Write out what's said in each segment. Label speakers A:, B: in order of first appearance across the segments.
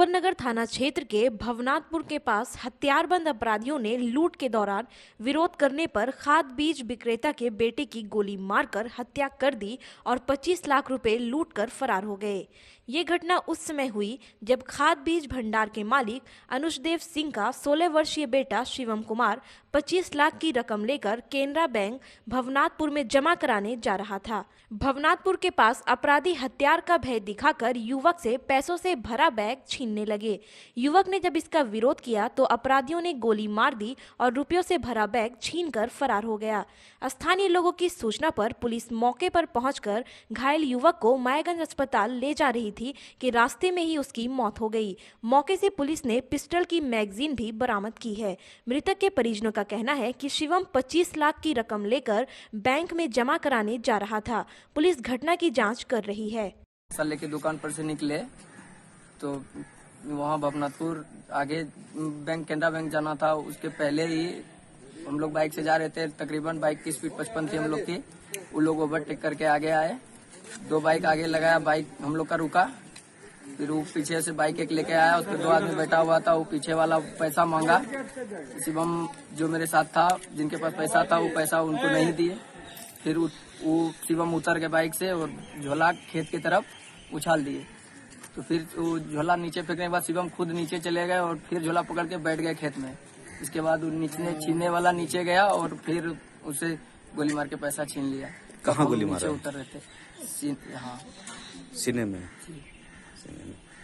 A: नगर थाना क्षेत्र के भवनाथपुर के पास हथियारबंद अपराधियों ने लूट के दौरान विरोध करने पर खाद बीज विक्रेता के बेटे की गोली मारकर हत्या कर दी और 25 लाख रुपए लूटकर फरार हो गए। ये घटना उस समय हुई जब खाद बीज भंडार के मालिक अनुजदेव सिंह का 16 वर्षीय बेटा शिवम कुमार 25 लाख की रकम लेकर केनरा बैंक भवनाथपुर में जमा कराने जा रहा था। भवनाथपुर के पास अपराधी हथियार का भय दिखाकर युवक से पैसों से भरा बैग छीनने लगे। युवक ने जब इसका विरोध किया तो अपराधियों ने गोली मार दी और रुपयों से भरा बैग छीनकर फरार हो गया। स्थानीय लोगों की सूचना पर पुलिस मौके पर पहुंचकर घायल युवक को मायागंज अस्पताल ले जा रही थी कि रास्ते में ही उसकी मौत हो गई। मौके से पुलिस ने पिस्टल की मैगजीन भी बरामद की है। मृतक के परिजनों का कहना है कि शिवम 25 लाख की रकम लेकर बैंक में जमा कराने जा रहा था। पुलिस घटना की जांच कर रही है।
B: लेके दुकान पर से निकले तो वहाँ भवनाथपुर आगे बैंक केनरा बैंक जाना था। उसके पहले ही हम लोग बाइक से जा रहे थे, तकरीबन बाइक की स्पीड 55 थी हम लोग की। वो लोग ओवरटेक करके आगे आए, 2 बाइक आगे लगाया, बाइक हम लोग का रुका। फिर वो पीछे से बाइक एक लेके आया, उस पर 2 आदमी बैठा हुआ था। वो पीछे वाला पैसा मांगा, शिवम जो मेरे साथ था, जिनके पास पैसा था, वो पैसा उनको नहीं दिए। फिर वो शिवम उतर के बाइक से और झोला खेत की तरफ उछाल दिए। तो फिर वो झोला नीचे फेंकने के बाद शिवम खुद नीचे चले गए और फिर झोला पकड़ के बैठ गए खेत में। इसके बाद वो छीनने वाला नीचे गया और फिर उसे गोली मार के पैसा छीन लिया।
C: कहाँ गोली मारा?
B: उतर रहे थे हाँ
C: सीने में।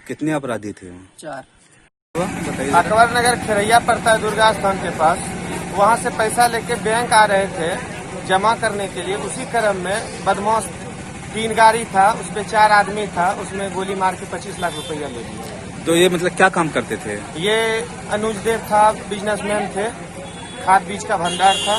C: कितने अपराधी थे?
B: 4।
D: अकबर नगर खेरैया पड़ता है दुर्गा स्थान के पास। वहाँ से पैसा लेके बैंक आ रहे थे जमा करने के लिए। उसी क्रम में बदमाश 3 गाड़ी था, उसपे 4 आदमी था, उसमें गोली मार के 25 लाख रुपया ले लिया।
C: तो ये मतलब क्या काम करते थे?
D: ये अनुजदेव था, बिजनेसमैन थे, खाद बीज का भंडार था।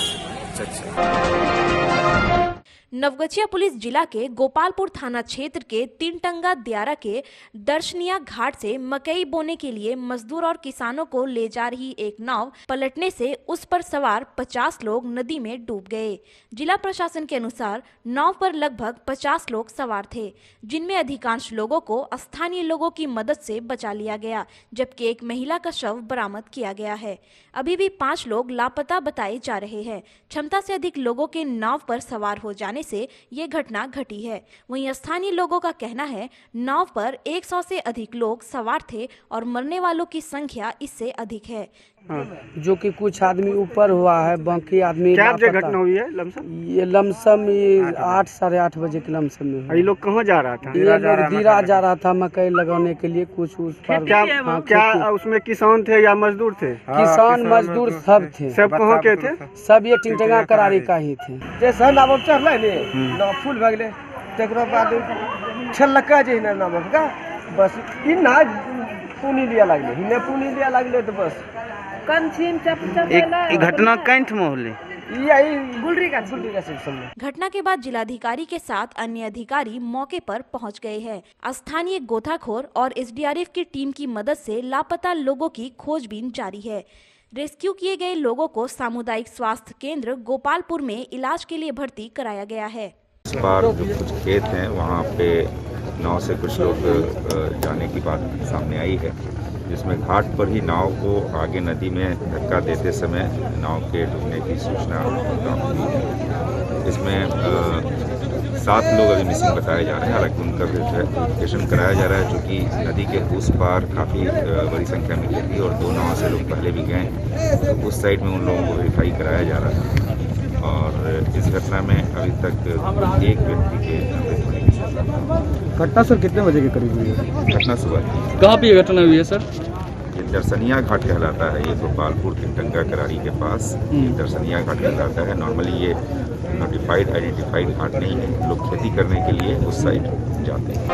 A: नवगछिया पुलिस जिला के गोपालपुर थाना क्षेत्र के तीनटंगा दियारा के दर्शनिया घाट से मकई बोने के लिए मजदूर और किसानों को ले जा रही एक नाव पलटने से उस पर सवार 50 लोग नदी में डूब गए। जिला प्रशासन के अनुसार नाव पर लगभग 50 लोग सवार थे, जिनमें अधिकांश लोगों को स्थानीय लोगों की मदद से बचा लिया गया, जबकि एक महिला का शव बरामद किया गया है। अभी भी 5 लोग लापता बताए जा रहे हैं। क्षमता से अधिक लोगों के नाव पर सवार हो जाने से ये घटना घटी है। वहीं स्थानीय लोगों का कहना है नाव पर 100 से अधिक लोग सवार थे और मरने वालों की संख्या इससे अधिक है।
E: जो कि कुछ आदमी ऊपर हुआ है, बाकी आदमी
F: क्या घटना हुई है? लमसम
E: ये 8 साढ़े 8 बजे के लमसम में।
F: ये लोग कहाँ जा रहा था?
E: ये लोग दीरा जा रहा था मकई लगाने के लिए। कुछ उस पर
F: क्या उसमें किसान थे या मजदूर थे?
E: किसान मजदूर सब थे।
F: सब कहाँ के थे?
E: सब ये टिंटंगा करारी का ही थे।
D: जैसे नाव चढ़ल फूल भग गए, बाद छलका जे नाव का बस इना पुनी लिया लगले, हिने पुनी लिया लगले तो बस
F: एक घटना कंठ में होले।
A: घटना के बाद जिलाधिकारी के साथ अन्य अधिकारी मौके पर पहुंच गए हैं। स्थानीय गोताखोर और एसडीआरएफ की टीम की मदद से लापता लोगों की खोजबीन जारी है। रेस्क्यू किए गए लोगों को सामुदायिक स्वास्थ्य केंद्र गोपालपुर में इलाज के लिए भर्ती कराया गया है।
G: इस बार जो कुछ खेत हैं वहाँ पे नाव से कुछ लोग जाने की बात सामने आई है, जिसमें घाट पर ही नाव को आगे नदी में धक्का देते समय नाव के डूबने की सूचना प्राप्त हुई है। इसमें 7 लोग अभी मिसिंग बताए जा रहे हैं। हालांकि उनका वेरिफिकेशन कराया जा रहा है, चूँकि नदी के उस पार काफ़ी बड़ी संख्या में गिरती और 2 नाव से लोग पहले भी गए, तो उस साइड में उन लोगों को वेरीफाई कराया जा रहा है। और इस घटना में अभी तक एक व्यक्ति के
F: घटना सर कितने बजे के करीब हुई है?
G: घटना सुबह।
F: कहाँ पे ये घटना हुई है सर?
G: ये दर्शनिया घाट कहलाता है। ये गोपालपुर तीनटंगा करारी के पास दर्शनिया घाट कहलाता है। नॉर्मली ये नोटिफाइड आइडेंटिफाइड घाट नहीं है। लोग खेती करने के लिए उस साइड जाते हैं।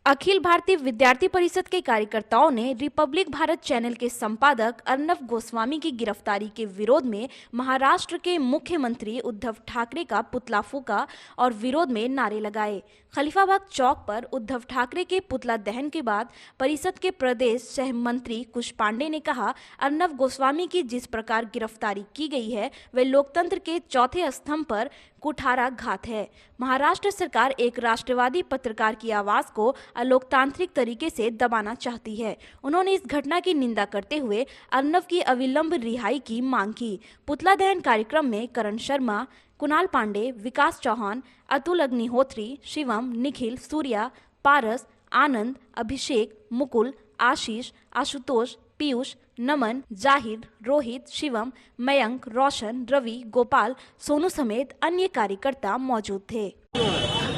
A: अखिल भारतीय विद्यार्थी परिषद के कार्यकर्ताओं ने रिपब्लिक भारत चैनल के संपादक अर्नव गोस्वामी की गिरफ्तारी के विरोध में महाराष्ट्र के मुख्यमंत्री उद्धव ठाकरे का पुतला फूंका और विरोध में नारे लगाए। खलीफाबाद चौक पर उद्धव ठाकरे के पुतला दहन के बाद परिषद के प्रदेश सह मंत्री कुश पांडे ने कहा, अर्नव गोस्वामी की जिस प्रकार गिरफ्तारी की गई है वह लोकतंत्र के चौथे स्तंभ पर कुठारा घात है। महाराष्ट्र सरकार एक राष्ट्रवादी पत्रकार की आवाज को अलोकतांत्रिक तरीके से दबाना चाहती है। उन्होंने इस घटना की निंदा करते हुए अर्नव की अविलंब रिहाई की मांग की। पुतला दहन कार्यक्रम में करण शर्मा, कुणाल पांडे, विकास चौहान, अतुल अग्निहोत्री, शिवम, निखिल, सूर्या, पारस, आनंद, अभिषेक, मुकुल, आशीष, आशुतोष, पीयूष, नमन, जाहिर, रोहित, शिवम, मयंक, रोशन, रवि, गोपाल, सोनू समेत अन्य कार्यकर्ता मौजूद थे।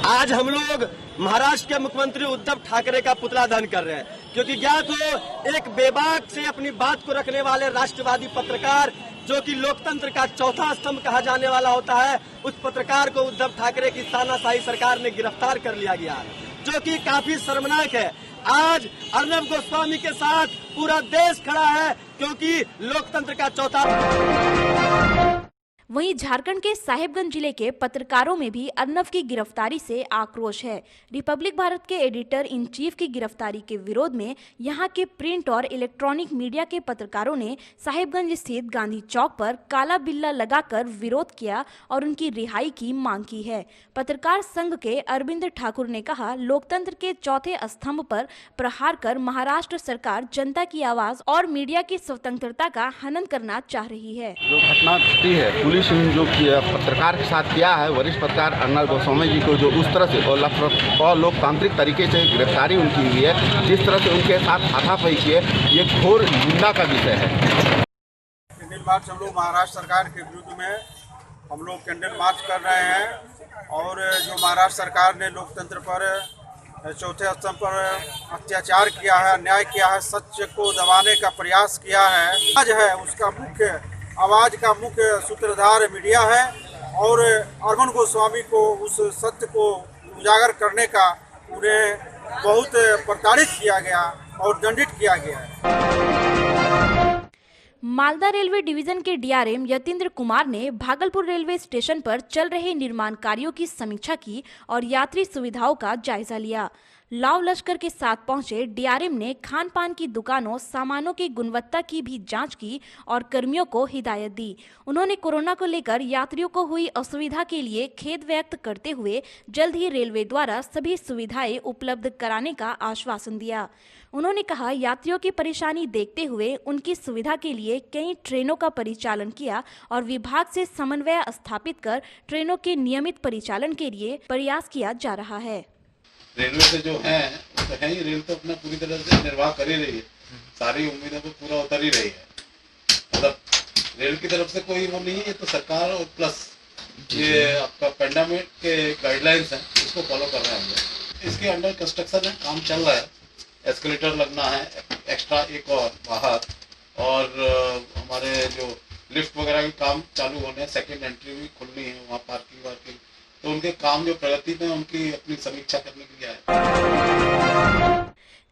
H: आज हम लोग महाराष्ट्र के मुख्यमंत्री उद्धव ठाकरे का पुतला दहन कर रहे हैं, क्योंकि ज्ञात हो एक बेबाक से अपनी बात को रखने वाले राष्ट्रवादी पत्रकार, जो कि लोकतंत्र का चौथा स्तंभ कहा जाने वाला होता है, उस पत्रकार को उद्धव ठाकरे की तानाशाही सरकार ने गिरफ्तार कर लिया गया, जो कि काफी शर्मनाक है। आज अर्नव गोस्वामी के साथ पूरा देश खड़ा है, क्योंकि लोकतंत्र का चौथा।
A: वहीं झारखंड के साहिबगंज जिले के पत्रकारों में भी अर्नव की गिरफ्तारी से आक्रोश है। रिपब्लिक भारत के एडिटर इन चीफ की गिरफ्तारी के विरोध में यहां के प्रिंट और इलेक्ट्रॉनिक मीडिया के पत्रकारों ने साहिबगंज स्थित गांधी चौक पर काला बिल्ला लगाकर विरोध किया और उनकी रिहाई की मांग की है। पत्रकार संघ के अरविंद ठाकुर ने कहा, लोकतंत्र के चौथे स्तंभ पर प्रहार कर महाराष्ट्र सरकार जनता की आवाज और मीडिया की स्वतंत्रता का हनन करना चाह रही है।
I: जो घटना घटी है, पुलिस ने जो पत्रकार के साथ किया है, वरिष्ठ पत्रकार अर्नव गोस्वामी जी को जो उस तरह से और लोकतांत्रिक तरीके से गिरफ्तारी उनकी हुई है, जिस तरह से उनके साथ हाथापाई की है, ये घोर निंदा का विषय है।
D: कैंडल मार्च हम लोग महाराष्ट्र सरकार के विरुद्ध में हम लोग कैंडल मार्च कर रहे हैं, और जो महाराष्ट्र सरकार ने लोकतंत्र पर चौथे स्तंभ पर अत्याचार किया है, अन्याय किया है, सत्य को दबाने का प्रयास किया है, आज है उसका मुख्य आवाज का मुख्य सूत्रधार मीडिया है, और अर्नव गोस्वामी को उस सत्य को उजागर करने का उन्हें बहुत प्रताड़ित किया गया और दंडित किया गया है।
A: मालदा रेलवे डिवीजन के डीआरएम यतीन्द्र कुमार ने भागलपुर रेलवे स्टेशन पर चल रहे निर्माण कार्यों की समीक्षा की और यात्री सुविधाओं का जायजा लिया। लाव लश्कर के साथ पहुंचे डीआरएम ने खान पान की दुकानों, सामानों की गुणवत्ता की भी जांच की और कर्मियों को हिदायत दी। उन्होंने कोरोना को लेकर यात्रियों को हुई असुविधा के लिए खेद व्यक्त करते हुए जल्द ही रेलवे द्वारा सभी सुविधाएं उपलब्ध कराने का आश्वासन दिया। उन्होंने कहा, यात्रियों की परेशानी देखते हुए उनकी सुविधा के लिए कई ट्रेनों का परिचालन किया और विभाग से समन्वय स्थापित कर ट्रेनों के नियमित परिचालन के लिए प्रयास किया जा रहा है।
J: रेलवे से जो है तो है ही, रेल तो अपना पूरी तरह से निर्वाह कर ही रही है, सारी उम्मीदों को पूरा उतर ही रही है। मतलब रेल की तरफ से कोई वो नहीं है, ये तो सरकार और प्लस ये आपका पेंडेमिक के गाइडलाइंस हैं, इसको फॉलो कर रहे हैं हम लोग। इसके अंडर कंस्ट्रक्शन है, काम चल रहा है, एस्केलेटर लगना है एक्स्ट्रा एक और बाहर, और हमारे जो लिफ्ट वगैरह के काम चालू होने हैं, सेकेंड एंट्री भी खुलनी है, वहाँ पार्किंग वार्किंग, तो उनके काम जो प्रगति में उनकी अपनी समीक्षा करने के लिए आए।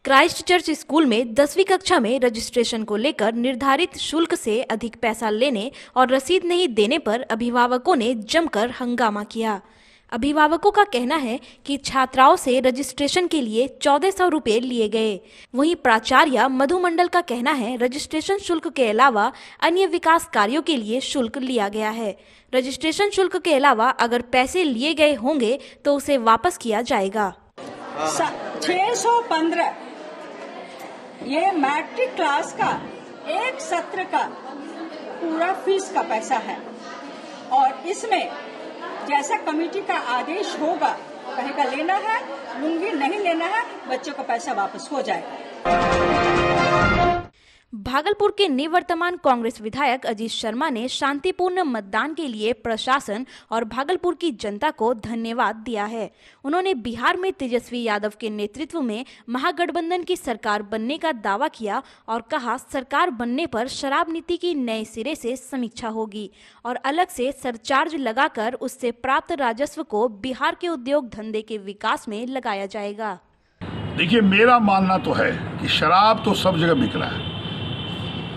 A: क्राइस्ट चर्च स्कूल में 10वीं कक्षा में रजिस्ट्रेशन को लेकर निर्धारित शुल्क से अधिक पैसा लेने और रसीद नहीं देने पर अभिभावकों ने जमकर हंगामा किया। अभिभावकों का कहना है कि छात्राओं से रजिस्ट्रेशन के लिए 1400 रुपये लिए गए। वहीं प्राचार्य मधु मंडल का कहना है, रजिस्ट्रेशन शुल्क के अलावा अन्य विकास कार्यों के लिए शुल्क लिया गया है। रजिस्ट्रेशन शुल्क के अलावा अगर पैसे लिए गए होंगे तो उसे वापस किया जाएगा।
K: 615 ये मैट्रिक क्लास का एक सत्र का पूरा फीस का पैसा है, और इसमें जैसा कमेटी का आदेश होगा, कहेगा लेना है लूंगी, नहीं लेना है बच्चों का पैसा वापस हो जाएगा।
A: भागलपुर के निवर्तमान कांग्रेस विधायक अजीत शर्मा ने शांतिपूर्ण मतदान के लिए प्रशासन और भागलपुर की जनता को धन्यवाद दिया है। उन्होंने बिहार में तेजस्वी यादव के नेतृत्व में महागठबंधन की सरकार बनने का दावा किया और कहा, सरकार बनने पर शराब नीति की नए सिरे से समीक्षा होगी और अलग से सरचार्ज लगाकर उससे प्राप्त राजस्व को बिहार के उद्योग धंधे के विकास में लगाया जाएगा।
L: देखिए, मेरा मानना तो है कि शराब तो सब जगह बिक रहा है,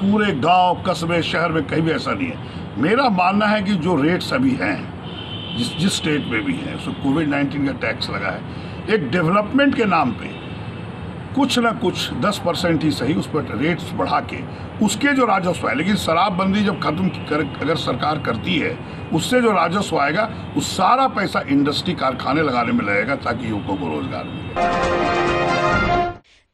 L: पूरे गांव, कस्बे, शहर में कहीं भी ऐसा नहीं है। मेरा मानना है कि जो रेट्स अभी हैं, जिस स्टेट में भी है, उसको कोविड-19 का टैक्स लगा है, एक डेवलपमेंट के नाम पे कुछ ना कुछ 10% ही सही उस पर रेट्स बढ़ा के उसके जो राजस्व है, लेकिन शराबबंदी जब खत्म अगर सरकार करती है उससे जो राजस्व आएगा उस सारा पैसा इंडस्ट्री कारखाने लगाने में लगेगा ताकि युवकों को रोजगार मिले।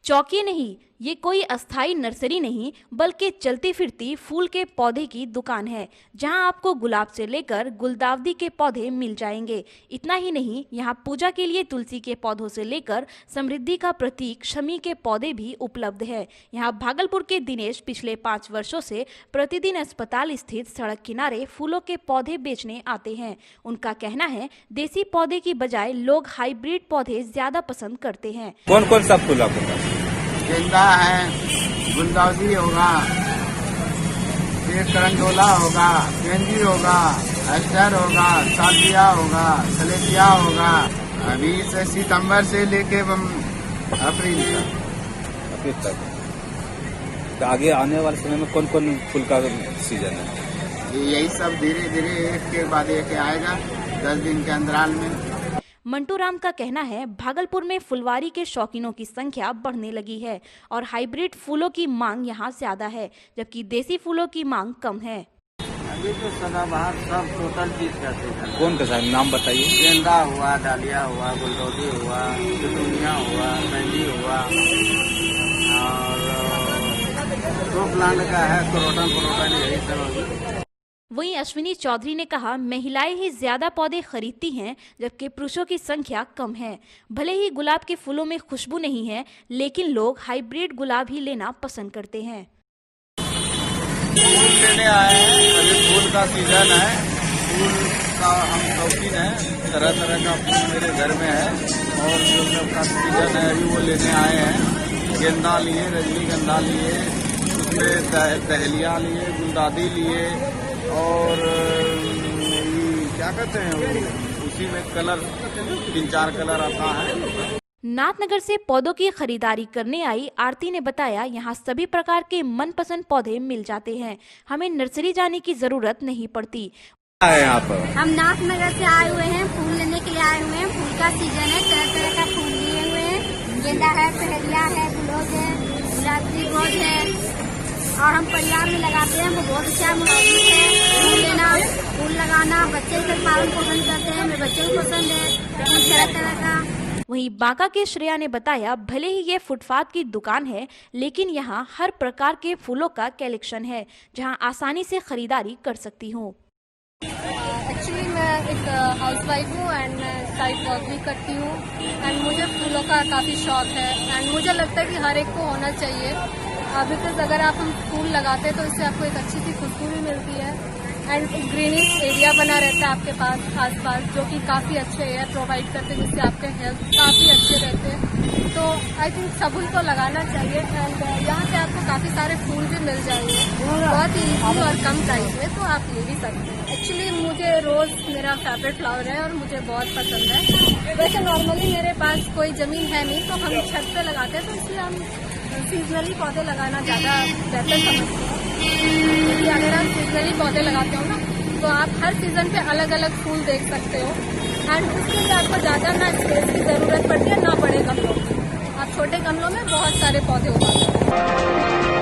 A: चौकी नहीं, ये कोई अस्थाई नर्सरी नहीं बल्कि चलती फिरती फूल के पौधे की दुकान है, जहां आपको गुलाब से लेकर गुलदावदी के पौधे मिल जाएंगे। इतना ही नहीं, यहां पूजा के लिए तुलसी के पौधों से लेकर समृद्धि का प्रतीक शमी के पौधे भी उपलब्ध है। यहां भागलपुर के दिनेश पिछले 5 वर्षों से प्रतिदिन अस्पताल स्थित सड़क किनारे फूलों के पौधे बेचने आते हैं। उनका कहना है देसी पौधे की बजाय लोग हाइब्रिड पौधे ज्यादा पसंद करते हैं।
C: कौन कौन सा फूल आपके पास?
D: गेंदा है, गुलदाउदी होगा, करंडोला होगा, गेंदी होगा, एस्टर होगा, सालविया होगा, सलेटिया होगा। अभी से सितंबर से लेके अप्रैल
C: तक। तो आगे आने वाले समय में कौन कौन फूल का सीजन है?
D: यही सब धीरे धीरे एक के बाद एक आएगा 10 दिन के अंतराल में।
A: मंटू राम का कहना है भागलपुर में फुलवारी के शौकीनों की संख्या बढ़ने लगी है और हाइब्रिड फूलों की मांग यहाँ ज्यादा है, जबकि देसी फूलों की मांग कम है।
D: अभी तो सदाबहार सब टोटल चीज करते हैं।
C: कौन का नाम बताइए?
D: गेंदा हुआ, डालिया हुआ, गुलदाउदी हुआ, पिटूनिया हुआ, मेहंदी हुआ और 2 प्लांट का है, क्रोटन यही सब।
A: वहीं अश्विनी चौधरी ने कहा महिलाएं ही ज्यादा पौधे खरीदती हैं जबकि पुरुषों की संख्या कम है। भले ही गुलाब के फूलों में खुशबू नहीं है, लेकिन लोग हाइब्रिड गुलाब ही लेना पसंद करते हैं।
D: फूल लेने आए हैं, अभी फूल का सीजन है, फूल का हम शौकीन है, तरह तरह का फूल मेरे घर में है और जो सबका सीजन है अभी वो लेने आए हैं। गेंदा लिए, रजनीगंधा लिए, उसमें दहलिया लिए, गुलदादी लिए और क्या कहते हैं वो उसी में कलर 3-4 कलर आता है।
A: नाथनगर से पौधों की खरीदारी करने आई आरती ने बताया यहाँ सभी प्रकार के मनपसंद पौधे मिल जाते हैं, हमें नर्सरी जाने की जरूरत नहीं पड़ती।
C: यहाँ पर
M: हम नाथनगर से आए हुए हैं, फूल लेने के लिए आए हुए हैं। फूल का सीजन है, तरह तरह का फूल लिए हुए हैं। गेंदा है, पहलिया है, गुलाब है, गुलाबी रोज है और हम परिवार में लगाते हैं। वो बहुत अच्छा मुनासिब है। फूल लेना, फूल लगाना, बच्चे भी पालन पोषण करते हैं, मेरे बच्चे को पसंद है तरह तरह का।
A: वहीं बांका के श्रेया ने बताया भले ही ये फुटपाथ की दुकान है, लेकिन यहाँ हर प्रकार के फूलों का कलेक्शन है जहाँ आसानी से खरीदारी कर सकती हूँ।
M: एक्चुअली मैं एक हाउसवाइफ हूँ एंड साइड वर्क भी करती हूँ एंड मुझे फूलों का काफ़ी शौक है एंड मुझे लगता है कि हर एक को होना चाहिए। बिकॉज अगर आप हम फूल लगाते हैं तो इससे आपको एक अच्छी सी खुशबू भी मिलती है एंड ग्रीनिश एरिया बना रहता है आपके पास आसपास, जो कि काफ़ी अच्छे एयर प्रोवाइड करते हैं, जिससे आपके हेल्थ काफ़ी अच्छे रहते हैं। तो आई थिंक सभी को लगाना चाहिए एंड यहाँ से आपको काफ़ी सारे फूल भी मिल जाएंगे बहुत ही ईजी और कम प्राइस में, तो आप ले भी सकते हैं। एक्चुअली मुझे रोज़ मेरा फेवरेट फ्लावर है और मुझे बहुत पसंद है। वैसे नॉर्मली मेरे पास कोई ज़मीन है नहीं, तो हम छत पे लगाते हैं, तो इसलिए हम सीजनली पौधे लगाना ज़्यादा बेहतर समझते हैं। क्योंकि अगर आप सीजनली पौधे लगाते हो ना, तो आप हर सीजन पे अलग अलग फूल देख सकते हो एंड उसके लिए आपको ज़्यादा ना स्पेस की ज़रूरत पड़ती है ना बड़े गमलों में। आप छोटे गमलों में बहुत सारे पौधे उगा सकते हैं।